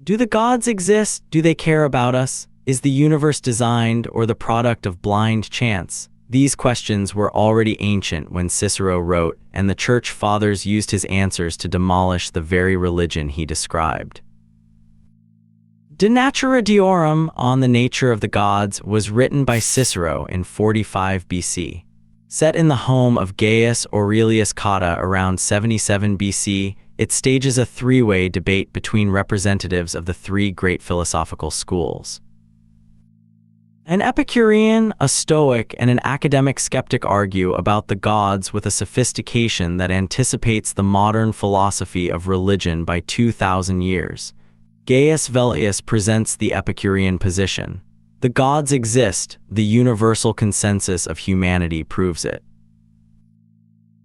Do the gods exist? Do they care about us? Is the universe designed or the product of blind chance? These questions were already ancient when Cicero wrote, and the Church Fathers used his answers to demolish the very religion he described. De Natura Deorum, On the Nature of the Gods, was written by Cicero in 45 BC. Set in the home of Gaius Aurelius Cotta around 77 BC, it stages a three-way debate between representatives of the three great philosophical schools. An Epicurean, a Stoic, and an academic skeptic argue about the gods with a sophistication that anticipates the modern philosophy of religion by 2,000 years. Gaius Velleius presents the Epicurean position. The gods exist, the universal consensus of humanity proves it.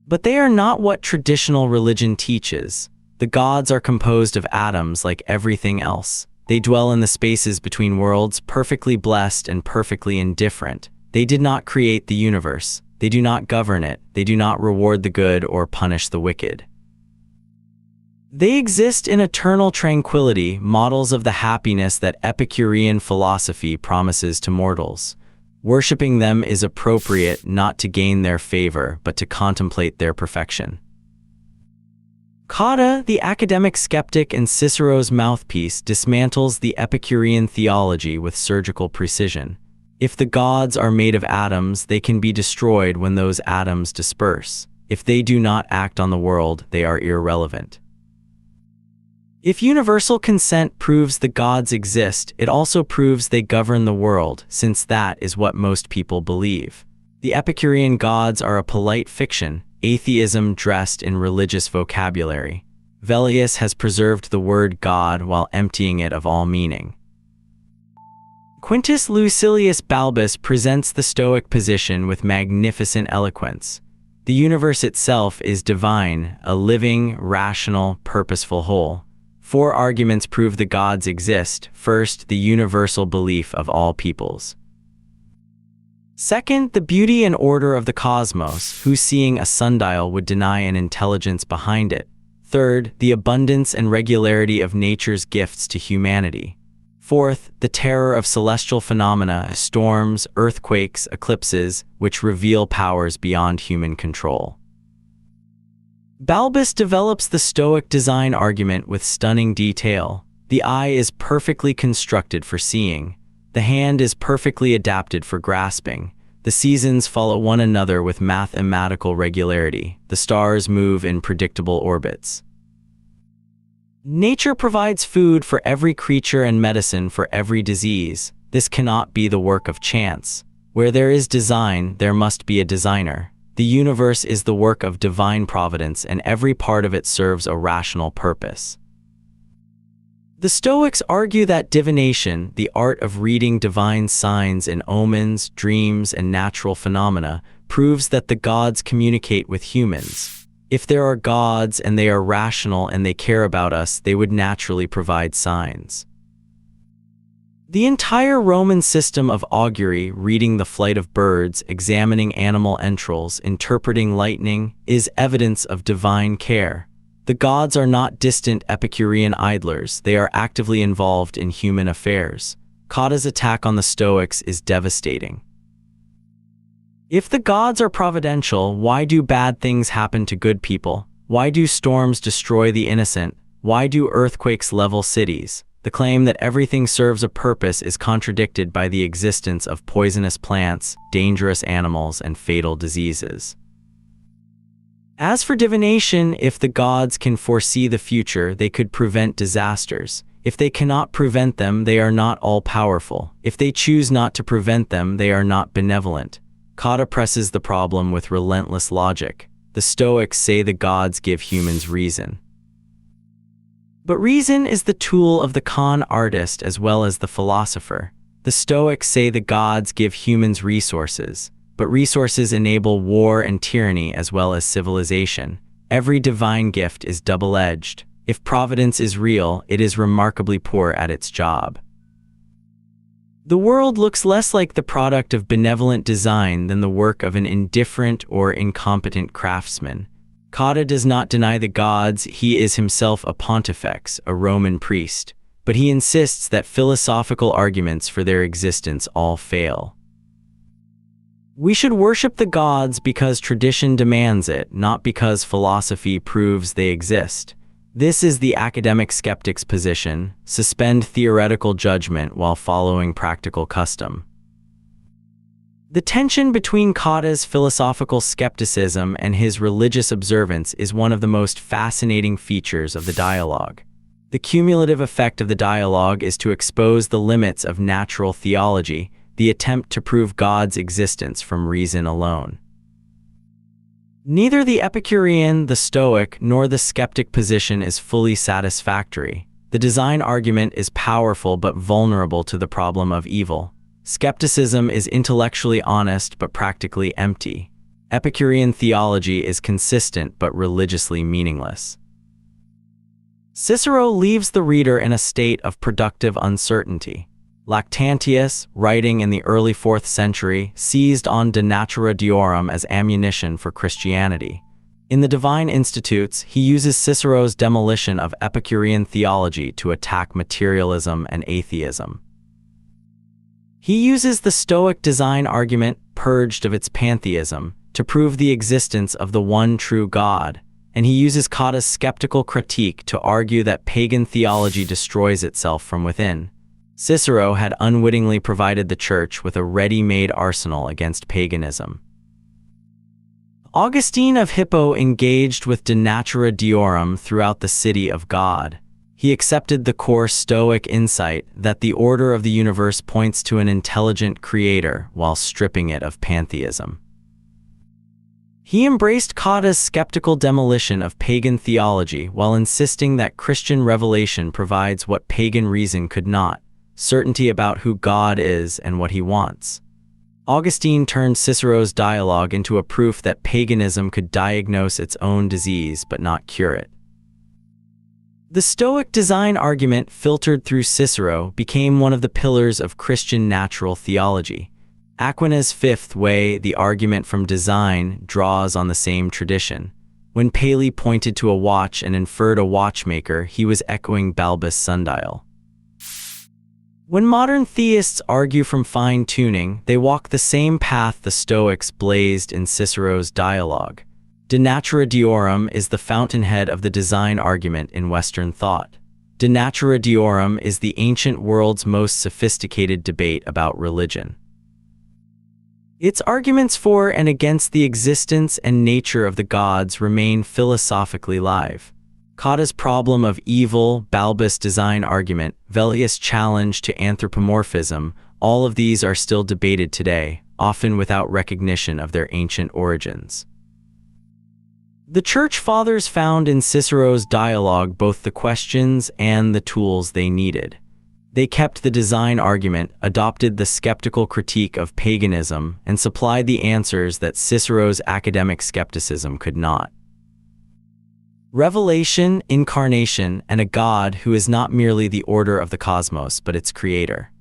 But they are not what traditional religion teaches. The gods are composed of atoms like everything else. They dwell in the spaces between worlds, perfectly blessed and perfectly indifferent. They did not create the universe. They do not govern it. They do not reward the good or punish the wicked. They exist in eternal tranquility, models of the happiness that Epicurean philosophy promises to mortals. Worshipping them is appropriate not to gain their favor, but to contemplate their perfection. Cotta, the academic skeptic and Cicero's mouthpiece, dismantles the Epicurean theology with surgical precision. If the gods are made of atoms, they can be destroyed when those atoms disperse. If they do not act on the world, they are irrelevant. If universal consent proves the gods exist, it also proves they govern the world, since that is what most people believe. The Epicurean gods are a polite fiction, atheism dressed in religious vocabulary. Velleius has preserved the word God while emptying it of all meaning. Quintus Lucilius Balbus presents the Stoic position with magnificent eloquence. The universe itself is divine, a living, rational, purposeful whole. 4 arguments prove the gods exist. First, the universal belief of all peoples. Second, the beauty and order of the cosmos, who seeing a sundial would deny an intelligence behind it. Third, the abundance and regularity of nature's gifts to humanity. Fourth, the terror of celestial phenomena, storms, earthquakes, eclipses, which reveal powers beyond human control. Balbus develops the Stoic design argument with stunning detail. The eye is perfectly constructed for seeing. The hand is perfectly adapted for grasping. The seasons follow one another with mathematical regularity. The stars move in predictable orbits. Nature provides food for every creature and medicine for every disease. This cannot be the work of chance. Where there is design, there must be a designer. The universe is the work of divine providence, and every part of it serves a rational purpose. The Stoics argue that divination, the art of reading divine signs in omens, dreams, and natural phenomena, proves that the gods communicate with humans. If there are gods and they are rational and they care about us, they would naturally provide signs. The entire Roman system of augury, reading the flight of birds, examining animal entrails, interpreting lightning, is evidence of divine care. The gods are not distant Epicurean idlers, they are actively involved in human affairs. Cotta's attack on the Stoics is devastating. If the gods are providential, why do bad things happen to good people? Why do storms destroy the innocent? Why do earthquakes level cities? The claim that everything serves a purpose is contradicted by the existence of poisonous plants, dangerous animals, and fatal diseases. As for divination, if the gods can foresee the future, they could prevent disasters. If they cannot prevent them, they are not all-powerful. If they choose not to prevent them, they are not benevolent. Cotta presses the problem with relentless logic. The Stoics say the gods give humans reason. But reason is the tool of the con artist as well as the philosopher. The Stoics say the gods give humans resources, but resources enable war and tyranny as well as civilization. Every divine gift is double-edged. If providence is real, it is remarkably poor at its job. The world looks less like the product of benevolent design than the work of an indifferent or incompetent craftsman. Cotta does not deny the gods, he is himself a pontifex, a Roman priest. but he insists that philosophical arguments for their existence all fail. We should worship the gods because tradition demands it, not because philosophy proves they exist. This is the academic skeptic's position: suspend theoretical judgment while following practical custom. The tension between Cotta's philosophical skepticism and his religious observance is one of the most fascinating features of the dialogue. The cumulative effect of the dialogue is to expose the limits of natural theology, the attempt to prove God's existence from reason alone. Neither the Epicurean, the Stoic, nor the skeptic position is fully satisfactory. The design argument is powerful but vulnerable to the problem of evil. Skepticism is intellectually honest but practically empty. Epicurean theology is consistent but religiously meaningless. Cicero leaves the reader in a state of productive uncertainty. Lactantius, writing in the early 4th century, seized on De Natura Deorum as ammunition for Christianity. In the Divine Institutes, he uses Cicero's demolition of Epicurean theology to attack materialism and atheism. He uses the Stoic design argument, purged of its pantheism, to prove the existence of the one true God, and he uses Cotta's skeptical critique to argue that pagan theology destroys itself from within. Cicero had unwittingly provided the Church with a ready-made arsenal against paganism. Augustine of Hippo engaged with De Natura Deorum throughout the City of God. He accepted the core Stoic insight that the order of the universe points to an intelligent creator while stripping it of pantheism. He embraced Cotta's skeptical demolition of pagan theology while insisting that Christian revelation provides what pagan reason could not: certainty about who God is and what he wants. Augustine turned Cicero's dialogue into a proof that paganism could diagnose its own disease but not cure it. The Stoic design argument, filtered through Cicero, became one of the pillars of Christian natural theology. Aquinas' fifth way, the argument from design, draws on the same tradition. When Paley pointed to a watch and inferred a watchmaker, he was echoing Balbus' sundial. When modern theists argue from fine-tuning, they walk the same path the Stoics blazed in Cicero's dialogue. De Natura Deorum is the fountainhead of the design argument in Western thought. De Natura Deorum is the ancient world's most sophisticated debate about religion. Its arguments for and against the existence and nature of the gods remain philosophically live. Cotta's problem of evil, Balbus' design argument, Velleius' challenge to anthropomorphism, all of these are still debated today, often without recognition of their ancient origins. The Church Fathers found in Cicero's dialogue both the questions and the tools they needed. They kept the design argument, adopted the skeptical critique of paganism, and supplied the answers that Cicero's academic skepticism could not. Revelation, incarnation, and a God who is not merely the order of the cosmos but its creator.